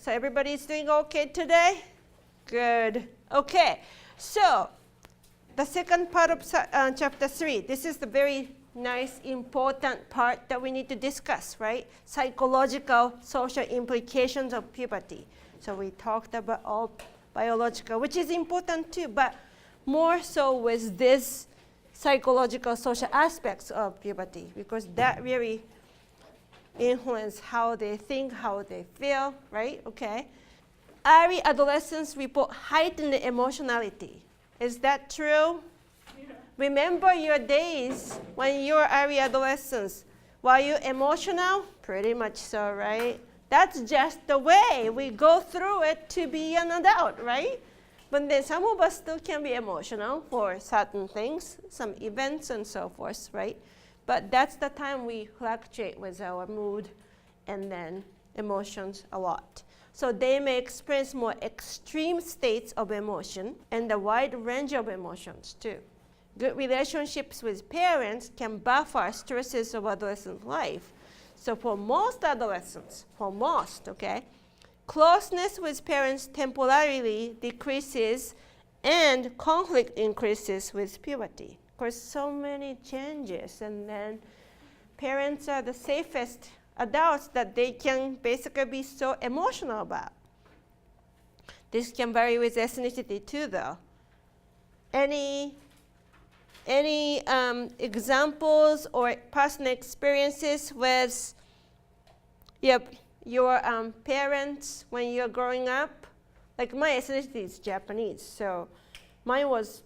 So everybody's doing okay today? Good. Okay. So the second part of chapter 3, this is the very nice, important part that we need to discuss, right? Psychological, social implications of puberty. So we talked about all biological, which is important too, but more so with this psychological, social aspects of puberty, because that really influence how they think, how they feel, right? Okay. Arai adolescents report heightened emotionality. Is that true? Yeah. Remember your days when you were Arai adolescents. Were you emotional? Pretty much so, right? That's just the way we go through it to be an adult, right? But then some of us still can be emotional for certain things, some events and so forth, right? But that's the time we fluctuate with our mood and then emotions a lot. So they may experience more extreme states of emotion and a wide range of emotions too. Good relationships with parents can buffer stresses of adolescent life. So for most adolescents, okay, closeness with parents temporarily decreases and conflict increases with puberty. Of course, so many changes, and then parents are the safest adults that they can basically be so emotional about. This can vary with ethnicity too, though. Any examples or personal experiences with your parents when you're growing up? Like my ethnicity is Japanese, so mine was,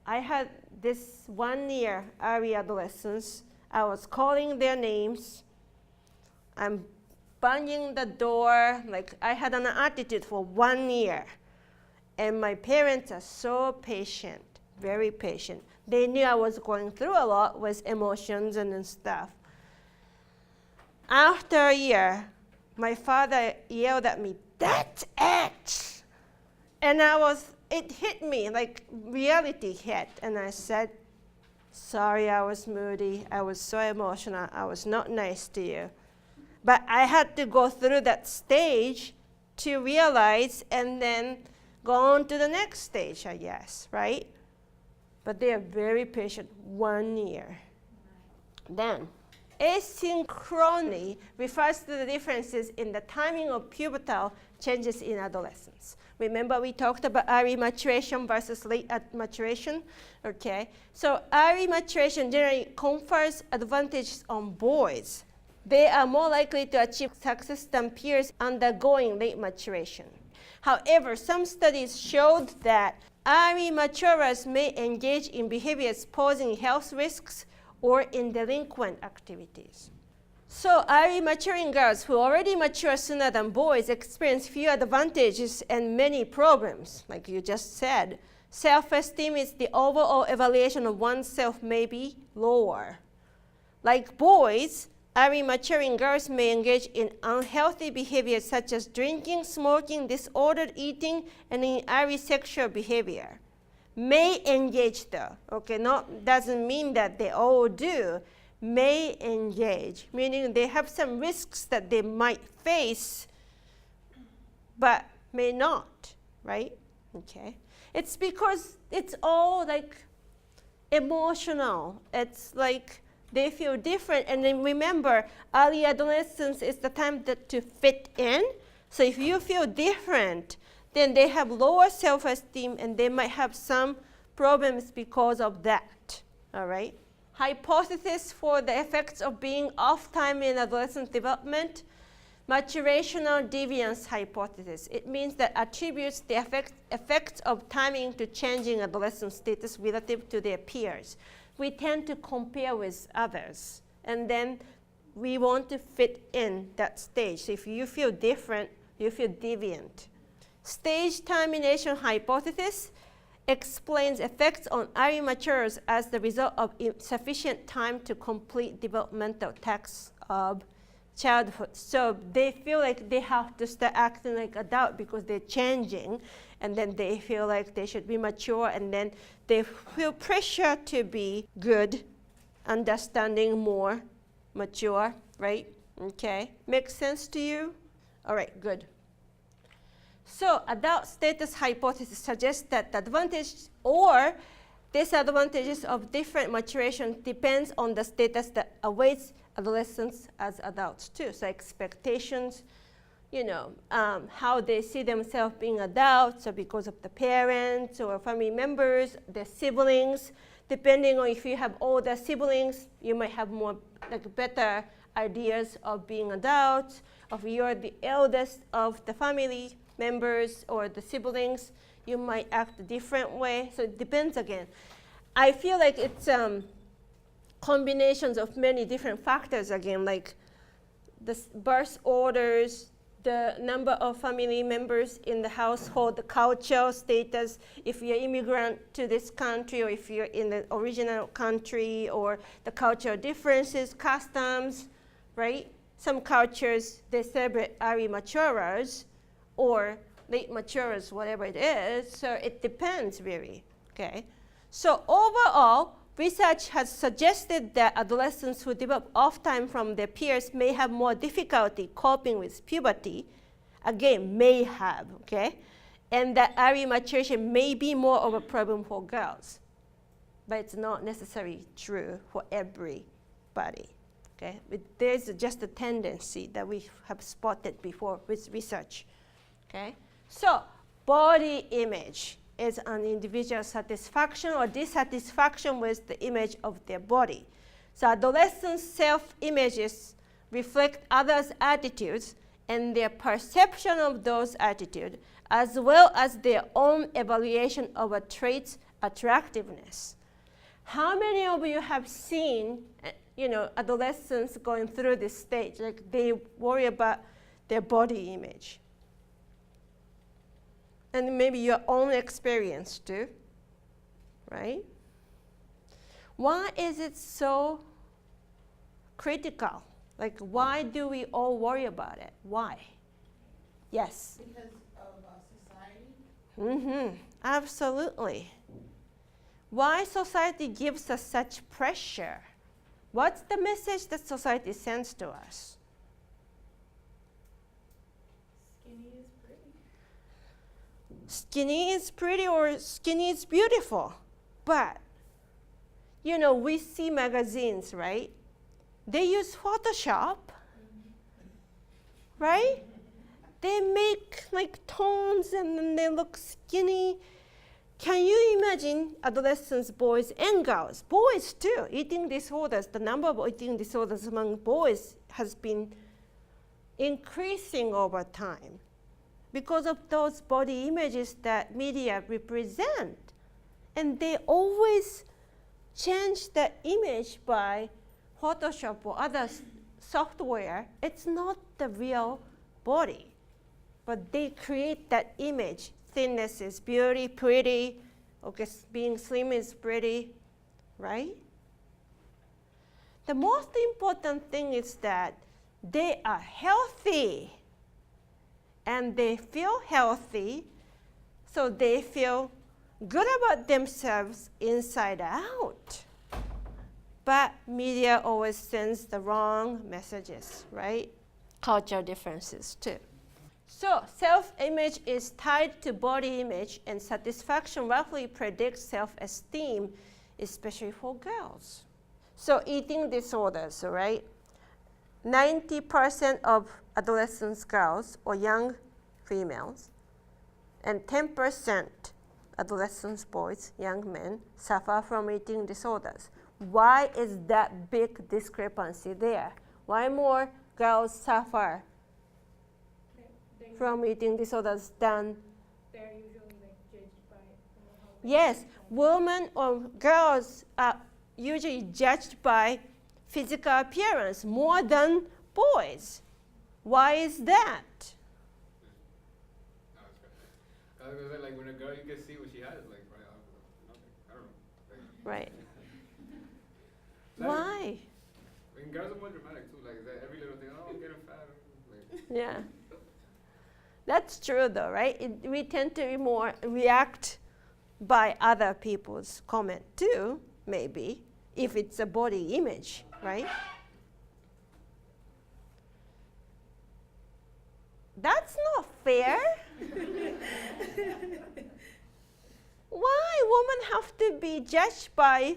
I had this 1 year early adolescence. I was calling their names. I'm banging the door. Like I had an attitude for 1 year. And my parents are so patient, very patient. They knew I was going through a lot with emotions and stuff. After a year, my father yelled at me, "That's it!" And it hit me, like reality hit. And I said, "Sorry, I was moody. I was so emotional. I was not nice to you." But I had to go through that stage to realize and then go on to the next stage, I guess, right? But they are very patient, 1 year. Then, asynchrony refers to the differences in the timing of pubertal changes in adolescence. Remember we talked about early maturation versus late maturation? Okay. So early maturation generally confers advantages on boys. They are more likely to achieve success than peers undergoing late maturation. However, some studies showed that early maturers may engage in behaviors posing health risks or in delinquent activities. So early maturing girls who already mature sooner than boys experience few advantages and many problems, like you just said. Self-esteem is the overall evaluation of oneself may be lower. Like boys, early maturing girls may engage in unhealthy behaviors such as drinking, smoking, disordered eating, and in early sexual behavior. May engage though, okay, doesn't mean that they all do. May engage, meaning they have some risks that they might face, but may not, right? Okay. It's because it's all like emotional. It's like they feel different. And then remember, early adolescence is the time to fit in. So if you feel different, then they have lower self-esteem and they might have some problems because of that, all right? Hypothesis for the effects of being off time in adolescent development, maturational deviance hypothesis. It means that attributes the effects of timing to changing adolescent status relative to their peers. We tend to compare with others, and then we want to fit in that stage. So if you feel different, you feel deviant. Stage termination hypothesis explains effects on early maturers as the result of insufficient time to complete developmental tasks of childhood. So they feel like they have to start acting like adult because they're changing, and then they feel like they should be mature, and then they feel pressure to be good, understanding, more mature, right? Okay, makes sense to you? All right, good. So adult status hypothesis suggests that the advantage or disadvantages of different maturation depends on the status that awaits adolescents as adults too. So expectations, how they see themselves being adults, so because of the parents or family members, their siblings. Depending on if you have older siblings, you might have more better ideas of being adults. If you're the eldest of the family members or the siblings, you might act a different way. So it depends again. I feel like it's combinations of many different factors again, like the birth orders, the number of family members in the household, the cultural status, if you're immigrant to this country or if you're in the original country, or the cultural differences, customs, right? Some cultures, they celebrate early maturers or late maturers, whatever it is. So it depends really, okay? So overall, research has suggested that adolescents who develop off time from their peers may have more difficulty coping with puberty. Again, may have, okay? And that early maturation may be more of a problem for girls. But it's not necessarily true for everybody, okay? There's just a tendency that we have spotted before with research, okay? So body image is an individual's satisfaction or dissatisfaction with the image of their body. So adolescents' self-images reflect others' attitudes and their perception of those attitudes, as well as their own evaluation of a trait's attractiveness. How many of you have seen, adolescents going through this stage, like they worry about their body image? And maybe your own experience too, right? Why is it so critical? Like, why do we all worry about it? Why? Yes? Because of society? Mm-hmm. Absolutely. Why society gives us such pressure? What's the message that society sends to us? Skinny is pretty or skinny is beautiful. But, we see magazines, right? They use Photoshop, right? They make like tones and then they look skinny. Can you imagine adolescents, boys and girls, boys too, eating disorders, the number of eating disorders among boys has been increasing over time because of those body images that media represent. And they always change the image by Photoshop or other software. It's not the real body, but they create that image. Thinness is beauty, pretty, okay, being slim is pretty, right? The most important thing is that they are healthy and they feel healthy, so they feel good about themselves inside out. But media always sends the wrong messages, right? Cultural differences too. So self-image is tied to body image, and satisfaction roughly predicts self-esteem, especially for girls. So eating disorders, right? 90% of adolescent girls or young females and 10% adolescent boys, young men, suffer from eating disorders. Why is that big discrepancy there? Why more girls suffer from eating disorders than? They're usually judged by how they Yes, women or girls are usually judged by physical appearance more than boys. Why is that? I was gonna say, like, when a girl, you can see what she has, like, right off of nothing. I don't know. Right. Like, Why? I mean, girls are more dramatic too. Like, that every little thing, oh, I'm getting fat. Like, Yeah. That's true though, right? We tend to more react by other people's comment too, maybe, if it's a body image, right? That's not fair. Why women have to be judged by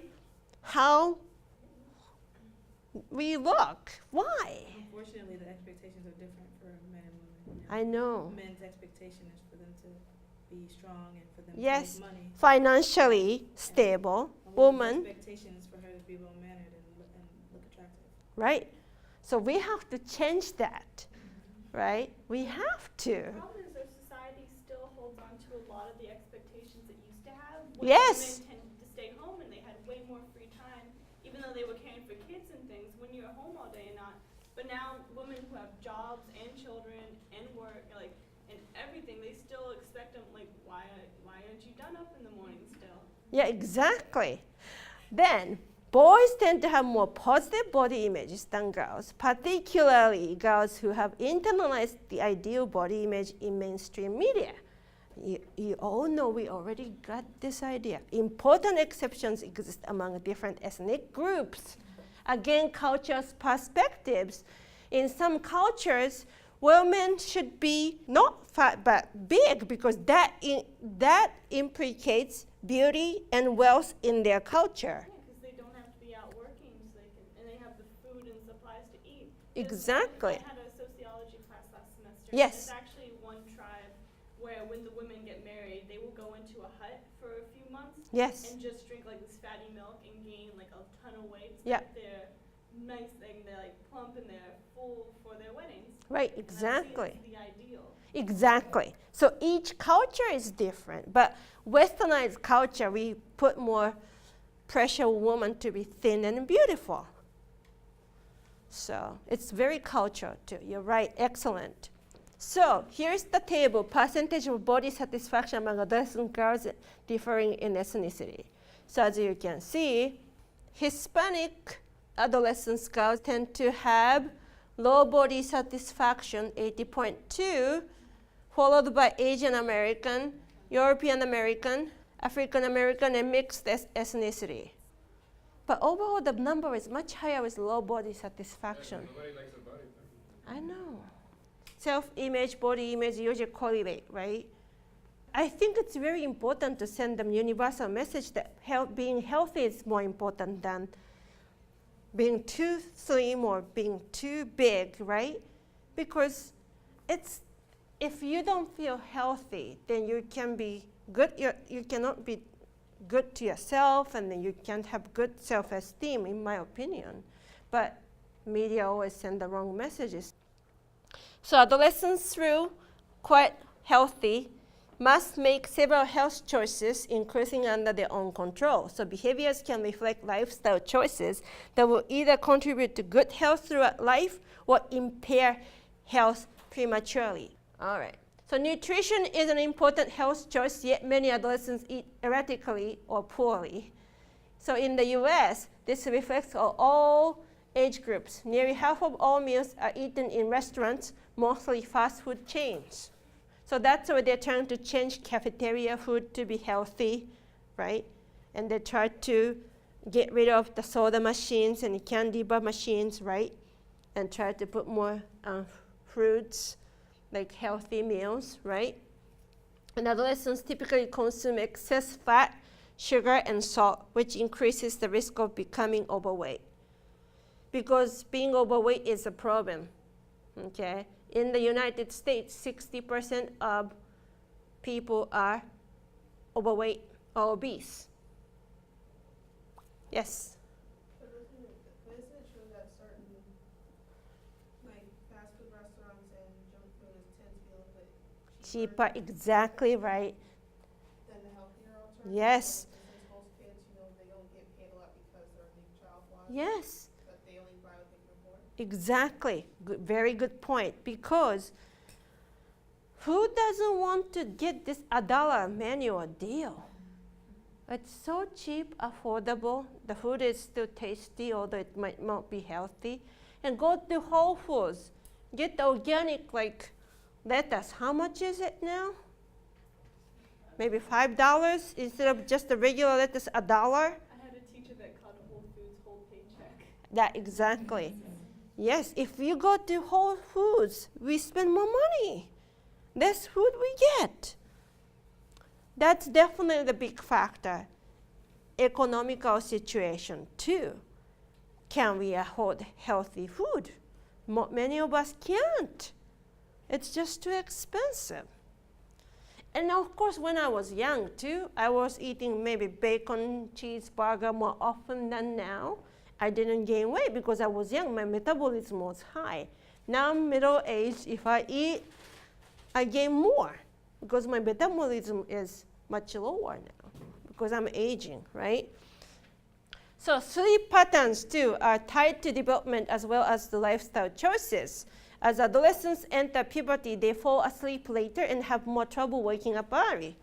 how we look? Why? Unfortunately, the expectations are different for men and women. I know. Men's expectation is for them to be strong and for them Yes, to make money. financially stable A woman, woman's expectation is for her to be well-mannered and look attractive. right? So we have to change that, right? We have to. The problem is our society still holds on to a lot of the expectations it used to have. Yes. Women tended to stay home and they had way more free time, even though they were caring for kids and things when you're at home all day and not. But now women who have jobs and children and work, like, and everything, they still expect them, like, why aren't you done up in the morning still? Yeah, exactly. Then boys tend to have more positive body images than girls, particularly girls who have internalized the ideal body image in mainstream media. You all know we already got this idea. Important exceptions exist among different ethnic groups. Again, culture's perspectives. In some cultures, women should be not fat but big because that implicates beauty and wealth in their culture. Yeah, because they don't have to be out working, so and they have the food and supplies to eat. 'Cause Exactly. I had a sociology class last semester. Yes. There's actually one tribe where when the women get married, they will go into a hut for a few months Yes. and just drink like this fatty milk and gain like a ton of weight. So Yeah. that they're nice thing, they're like plump and they're full for their weddings. Right, And that's exactly. the ideal. Exactly. So each culture is different, but westernized culture, we put more pressure on women to be thin and beautiful. So it's very cultural too. You're right, excellent. So here's the table, percentage of body satisfaction among adolescent girls differing in ethnicity. So as you can see, Hispanic adolescent girls tend to have low body satisfaction, 80.2, followed by Asian American, European American, African American, and mixed ethnicity. But overall, the number is much higher with low body satisfaction. Nobody likes their body. I know. Self-image, body image usually correlate, right? I think it's very important to send them universal message that being healthy is more important than being too slim or being too big, right? Because if you don't feel healthy, then you can be good. You cannot be good to yourself, and then you can't have good self-esteem, in my opinion. But media always send the wrong messages. So adolescents, through quite healthy, must make several health choices, including under their own control. So behaviors can reflect lifestyle choices that will either contribute to good health throughout life or impair health prematurely. All right. So nutrition is an important health choice, yet many adolescents eat erratically or poorly. So in the US, this reflects on all age groups. Nearly half of all meals are eaten in restaurants, mostly fast food chains. So that's why they're trying to change cafeteria food to be healthy, right? And they try to get rid of the soda machines and candy bar machines, right? And try to put more fruits, like healthy meals, right? And adolescents typically consume excess fat, sugar, and salt, which increases the risk of becoming overweight. Because being overweight is a problem, okay? In the United States, 60% of people are overweight or obese. Yes? But isn't it true that certain, like, fast food restaurants and junk food tend to be a little bit Cheaper, exactly right. than the healthier alternatives? Yes. Like, since most kids, they don't get paid a lot because they're a big child wise. Yes, But they only buy what they can afford. exactly. Very good point. Because who doesn't want to get this $1 menu or deal? It's so cheap, affordable. The food is still tasty, although it might not be healthy. And go to Whole Foods. Get the organic, like, lettuce. How much is it now? Maybe $5 instead of just the regular lettuce, $1. I had a teacher that called Whole Foods whole paycheck. That exactly. Yes, if you go to Whole Foods, we spend more money. less food we get. That's definitely the big factor. Economical situation too. Can we afford healthy food? Many of us can't. It's just too expensive. And of course, when I was young too, I was eating maybe bacon, cheeseburger more often than now. I didn't gain weight because I was young. My metabolism was high. Now I'm middle-aged. If I eat, I gain more because my metabolism is much lower now because I'm aging, right? So sleep patterns too are tied to development as well as the lifestyle choices. As adolescents enter puberty, they fall asleep later and have more trouble waking up early.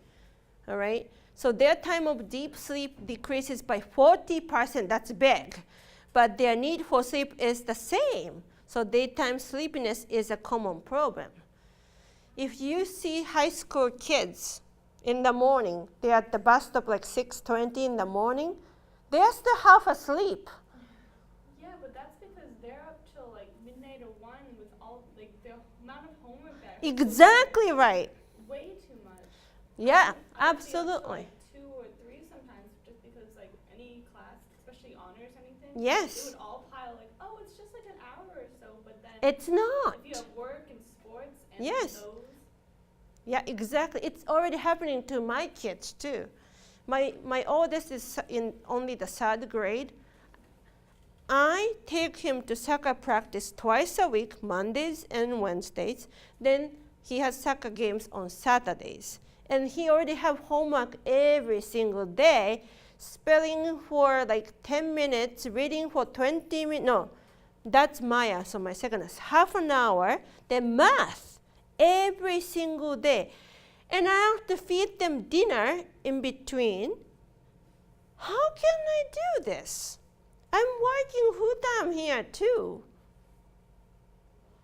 All right? So their time of deep sleep decreases by 40%. That's big. But their need for sleep is the same. So daytime sleepiness is a common problem. If you see high school kids in the morning, they're at the bus stop like 6:20 in the morning, they're still half asleep. Yeah, but that's because they're up till like midnight or 1 with all like the amount of homework that Exactly right. way too much. Yeah, I would stay up till, absolutely. like 2 or 3 sometimes just because like any class, especially honors anything, Yes. it would all pile like, oh, it's just like an hour or so, but then It's not. if you have work and sports and Yes. those, Yeah, exactly. It's already happening to my kids too. My oldest is in only the 3rd grade. I take him to soccer practice twice a week, Mondays and Wednesdays. Then he has soccer games on Saturdays. And he already have homework every single day, spelling for like 10 minutes, reading for 20 minutes. No, that's Maya, so my second is half an hour. Then math every single day. And I have to feed them dinner in between. How can I do this? I'm working full-time here too.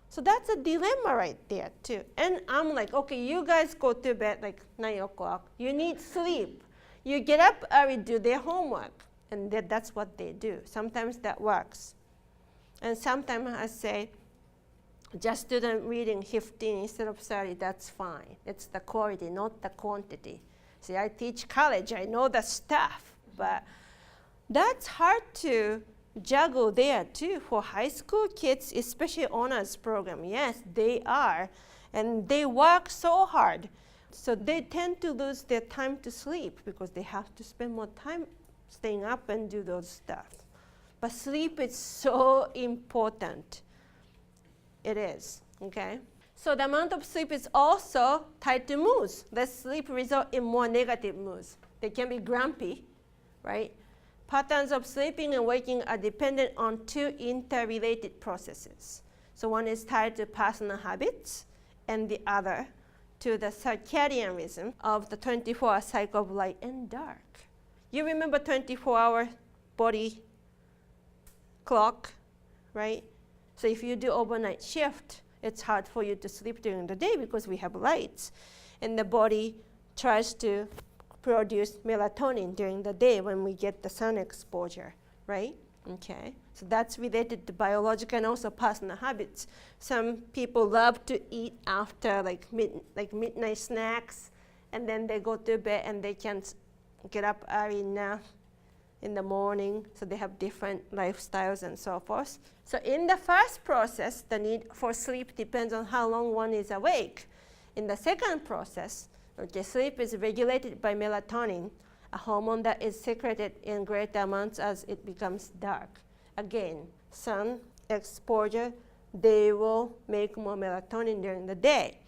So that's a dilemma right there too. And I'm like, okay, you guys go to bed like 9 o'clock. You need sleep. You get up early, do their homework. And that's what they do. Sometimes that works. And sometimes I say, just do the reading 15 instead of 30, that's fine. It's the quality, not the quantity. See, I teach college, I know the stuff, but that's hard to juggle there too for high school kids, especially honors program. Yes, they are, and they work so hard. So they tend to lose their time to sleep because they have to spend more time staying up and do those stuff. But sleep is so important. It is, okay? So the amount of sleep is also tied to moods. Less sleep result in more negative moods. They can be grumpy, right? Patterns of sleeping and waking are dependent on 2 interrelated processes. So one is tied to personal habits, and the other to the circadian rhythm of the 24-hour cycle of light and dark. You remember 24-hour body clock, right? So if you do overnight shift, it's hard for you to sleep during the day because we have lights. And the body tries to produce melatonin during the day when we get the sun exposure, right? Okay, so that's related to biological and also personal habits. Some people love to eat after like midnight snacks, and then they go to bed and they can't get up early enough in the morning, so they have different lifestyles and so forth. So in the first process, the need for sleep depends on how long one is awake. In the second process, okay, sleep is regulated by melatonin, a hormone that is secreted in greater amounts as it becomes dark. Again, sun exposure, they will make more melatonin during the day.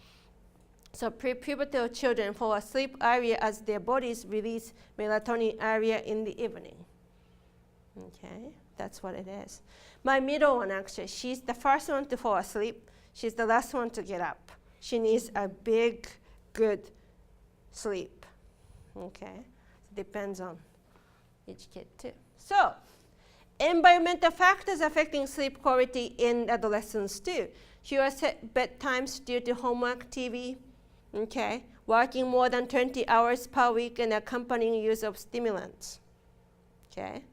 So prepubertal children fall asleep earlier as their bodies release melatonin earlier in the evening. Okay, that's what it is. My middle one, actually, she's the first one to fall asleep. She's the last one to get up. She needs a big, good sleep. Okay, depends on each kid too. So, environmental factors affecting sleep quality in adolescents too. Fewer set bedtimes due to homework, TV, okay, working more than 20 hours per week and accompanying use of stimulants, okay.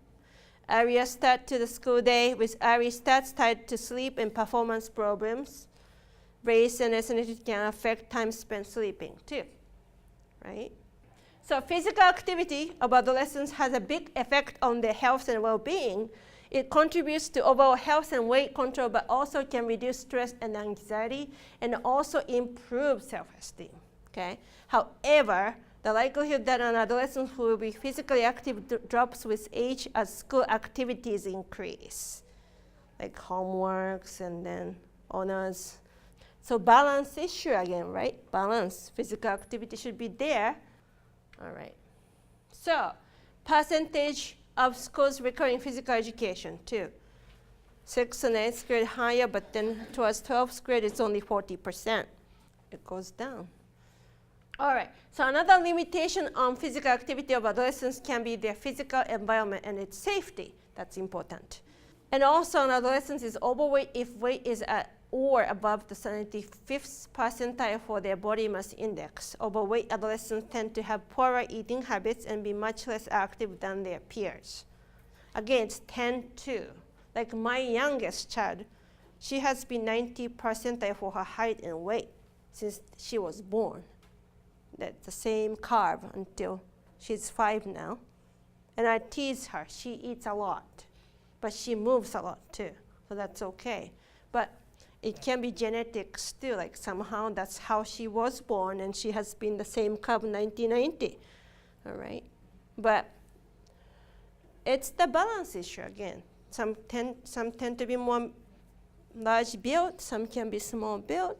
Earlier start to the school day with early starts tied to sleep and performance problems. race and ethnicity can affect time spent sleeping too, right? So physical activity of adolescents has a big effect on their health and well-being. It contributes to overall health and weight control, but also can reduce stress and anxiety and also improve self-esteem, okay? However, the likelihood that an adolescent who will be physically active drops with age as school activities increase, like homeworks and then honors. So balance issue again, right? Balance, physical activity should be there. All right. So percentage of schools requiring physical education too. 6th and 8th grade higher, but then towards 12th grade it's only 40%. It goes down. All right, so another limitation on physical activity of adolescents can be their physical environment and its safety. That's important. And also an adolescent is overweight if weight is at or above the 75th percentile for their body mass index. Overweight adolescents tend to have poorer eating habits and be much less active than their peers. Again, it's 10-2. Like my youngest child, she has been 90 percentile for her height and weight since she was born. That's the same curve until she's 5 now. And I tease her. She eats a lot, but she moves a lot too, so that's okay. But it can be genetics too, like somehow that's how she was born and she has been the same curve 1990, all right? But it's the balance issue again. Some tend to be more large built, some can be small built,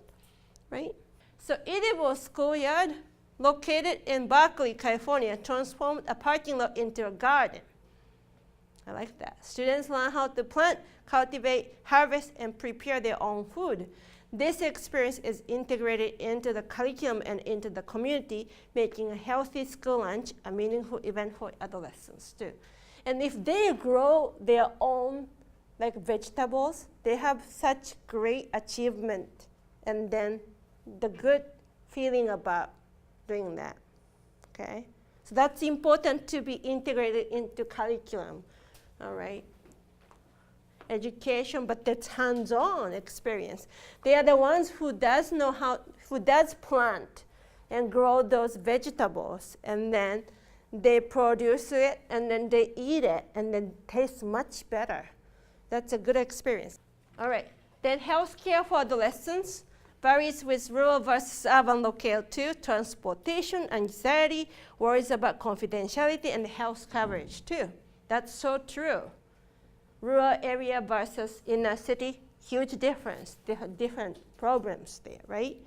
right? So Edible Schoolyard, located in Berkeley, California, transformed a parking lot into a garden. I like that. Students learn how to plant, cultivate, harvest, and prepare their own food. This experience is integrated into the curriculum and into the community, making a healthy school lunch a meaningful event for adolescents too. And if they grow their own like vegetables, they have such great achievement and then the good feeling about doing that, okay? So that's important to be integrated into curriculum, all right? Education, but that's hands-on experience. They are the ones who does plant and grow those vegetables, and then they produce it, and then they eat it, and then tastes much better. That's a good experience. All right, then healthcare for adolescents varies with rural versus urban locale too. Transportation, anxiety, worries about confidentiality, and health coverage too. That's so true. Rural area versus inner city, huge difference. They have different problems there, right?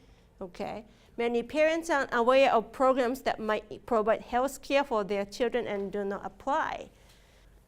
Okay. Many parents are aware of programs that might provide health care for their children and do not apply.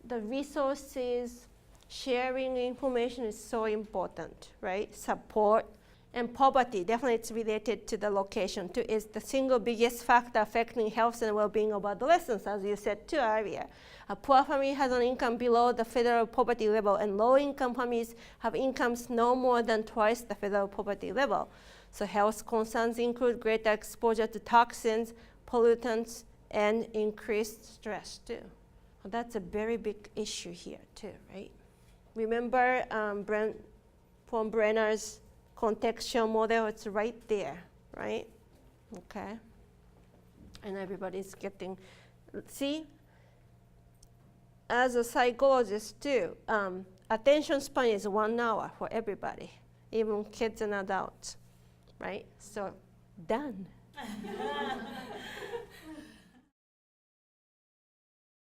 The resources, sharing information is so important, right? Support. And poverty, definitely it's related to the location too, is the single biggest factor affecting health and well-being of adolescents, as you said too earlier. A poor family has an income below the federal poverty level, and low-income families have incomes no more than twice the federal poverty level. So health concerns include greater exposure to toxins, pollutants, and increased stress too. Well, that's a very big issue here too, right? Remember von Brenner's contextual model? It's right there, right? Okay. And everybody's getting, see, as a psychologist too, attention span is 1 hour for everybody, even kids and adults, right? So, done.